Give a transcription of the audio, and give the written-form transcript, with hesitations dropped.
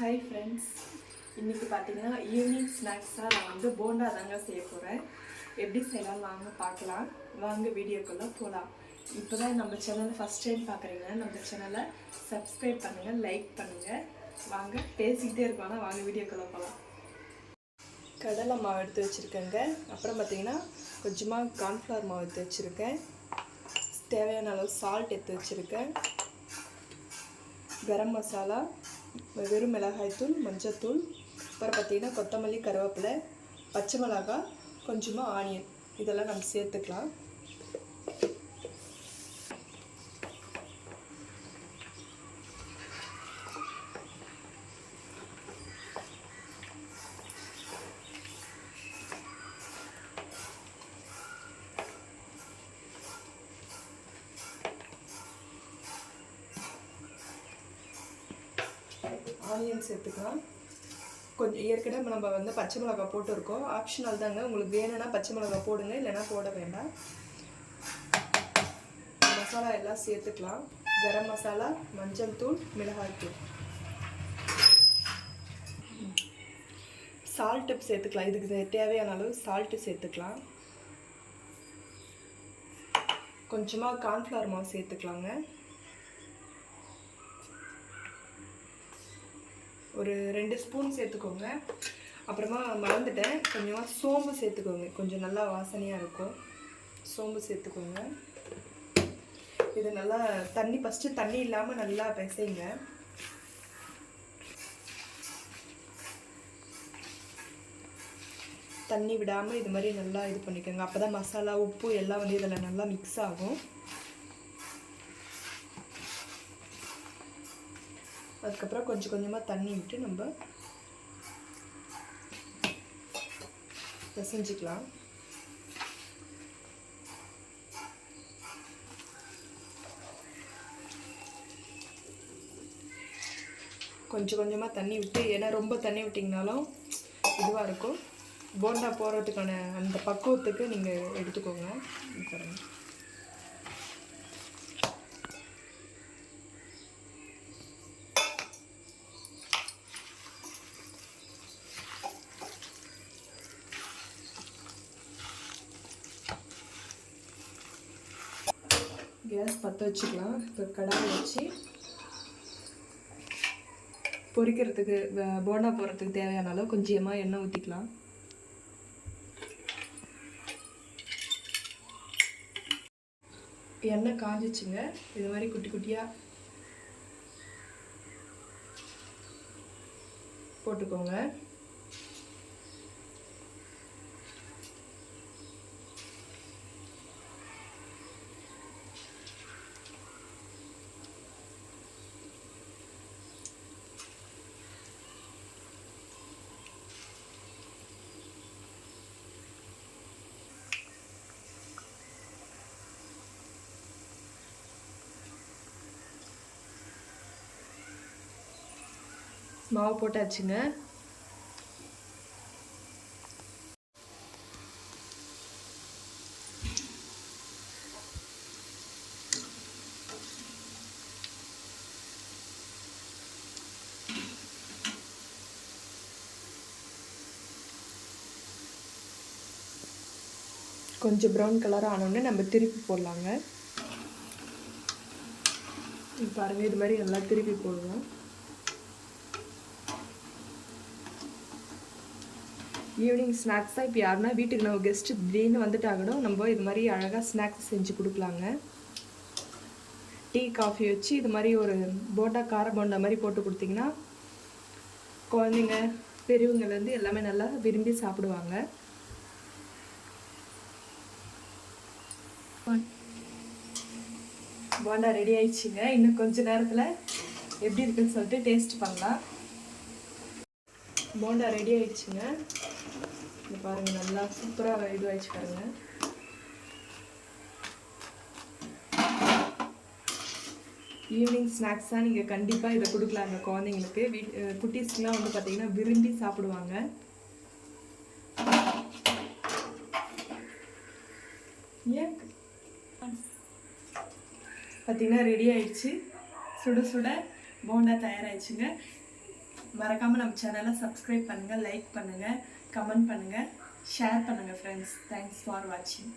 Hi friends, இன்றைக்கி பார்த்தீங்கன்னா evening ஸ்நாக்ஸாக நான் வந்து போண்டா தாங்க செய்ய போகிறேன். எப்படி செய்யலாம் வாங்க பார்க்கலாம். வாங்க வீடியோக்குள்ளே போகலாம். இப்போ தான் நம்ம சேனலை ஃபஸ்ட் டைம் பார்க்குறீங்கன்னா நம்ம சேனலை சப்ஸ்கிரைப் பண்ணுங்கள், லைக் பண்ணுங்கள். வாங்க பேசிக்கிட்டே இருக்கோன்னா வாங்க வீடியோக்குள்ளே போகலாம். கடலை மாவு எடுத்து வச்சுருக்கேங்க. அப்புறம் பார்த்தீங்கன்னா கொஞ்சமாக கார்ன்ஃப்ளவர் மாவு எடுத்து வச்சுருக்கேன். தேவையான அளவு சால்ட் எடுத்து வச்சுருக்கேன். கரம் மசாலா, வெறும் மிளகாய்த்தூள், மஞ்சத்தூள், அப்புறம் பார்த்திங்கன்னா கொத்தமல்லி, கருவேப்பிலை, பச்சை மிளகாய், கொஞ்சமாக ஆனியன், இதெல்லாம் நம்ம சேர்த்துக்கலாம். ஆனியன் சேர்த்துக்கலாம். கொஞ்சம் ஏற்கனவே நம்ம வந்து பச்சை மிளகாய் போட்டுருக்கோம், ஆப்ஷனல் தாங்க. உங்களுக்கு வேணும்னா பச்சை மிளகாய் போடுங்க, இல்லைன்னா போட வேண்டாம். மசாலா எல்லாம் சேர்த்துக்கலாம். கரம் மசாலா, மஞ்சள் தூள், மிளகாய்த்தூள், சால்ட்டு சேர்த்துக்கலாம். இதுக்கு தேவையான அளவு சால்ட்டு சேர்த்துக்கலாம். கொஞ்சமாக கார்ன்ஃப்ளவர் மாவு சேர்த்துக்கலாங்க. ஒரு 2 ஸ்பூன் சேர்த்துக்கோங்க. அப்புறமா மறந்துட்டேன், கொஞ்சமாக சோம்பு சேர்த்துக்கோங்க, கொஞ்சம் நல்லா வாசனையாக இருக்கும். சோம்பு சேர்த்துக்கோங்க. இது நல்லா ஃபஸ்ட்டு தண்ணி இல்லாமல் நல்லா பிசைங்க. தண்ணி விடாமல் இது மாதிரி நல்லா இது பண்ணிக்கோங்க. அப்போ தான் மசாலா, உப்பு எல்லாம் வந்து இதில் நல்லா மிக்ஸ் ஆகும். அதுக்கப்புறம் கொஞ்சம் கொஞ்சமாக தண்ணி விட்டு நம்ம பிசைஞ்சிக்கலாம். கொஞ்சம் கொஞ்சமாக தண்ணி விட்டு, ஏன்னா ரொம்ப தண்ணி விட்டிங்கனாலும் இதுவாக இருக்கும். போண்டா போடுறதுக்கான அந்த பக்குவத்துக்கு நீங்கள் எடுத்துக்கோங்க. பாருங்கள், கேஸ் பற்ற வச்சுக்கலாம். இப்போ கடாயை வச்சு பொரிக்கிறதுக்கு, போண்டா போடுறதுக்கு தேவையான அளவு கொஞ்சமாக எண்ணெய் ஊற்றிக்கலாம். எண்ணெய் காஞ்சிச்சுங்க. இது மாதிரி குட்டி குட்டியாக போட்டுக்கோங்க. மாவு போட்டாச்சுங்க. கொஞ்சம் ப்ரௌன் கலர் ஆனோடனே நம்ம திருப்பி போடலாங்க. பாருங்கள், இது மாதிரி நல்லா திருப்பி போடுவோம். ஈவினிங் ஸ்நாக்ஸாக இப்போ யாருன்னா வீட்டுக்கு நம்ம கெஸ்ட்டு திடீர்னு வந்துட்டாகணும், நம்ம இது மாதிரி அழகாக ஸ்நாக்ஸ் செஞ்சு கொடுக்கலாங்க. டீ காஃபி வச்சு இது மாதிரி ஒரு போண்டா, கார போண்டா மாதிரி போட்டு கொடுத்திங்கன்னா குழந்தைங்க பெரியவங்கலேருந்து எல்லாமே நல்லா விரும்பி சாப்பிடுவாங்க. போண்டா ரெடி ஆயிடுச்சுங்க. இன்னும் கொஞ்சம் நேரத்தில் எப்படி இருக்குன்னு சொல்லிட்டு டேஸ்ட் பண்ணலாம். போண்டா ரெடி ஆயிடுச்சுங்க. இது பாருங்கள், நல்லா சூப்பராக இது ஆயிடுச்சு பாருங்கள். ஈவினிங் ஸ்நாக்ஸாக நீங்கள் கண்டிப்பாக இதை கொடுக்கலாங்க குழந்தைங்களுக்கு. குட்டீஸ்க்குலாம் வந்து பார்த்திங்கன்னா விரும்பி சாப்பிடுவாங்க. ஏன் பார்த்திங்கன்னா ரெடி ஆயிடுச்சு. சுட சுட போண்டா தயாராகிடுச்சுங்க. மறக்காமல் நம்ம சேனலை சப்ஸ்கிரைப் பண்ணுங்கள், லைக் பண்ணுங்கள், கமெண்ட் பண்ணுங்கள், ஷேர் பண்ணுங்கள் ஃப்ரெண்ட்ஸ். தேங்க்ஸ் ஃபார் வாட்சிங்.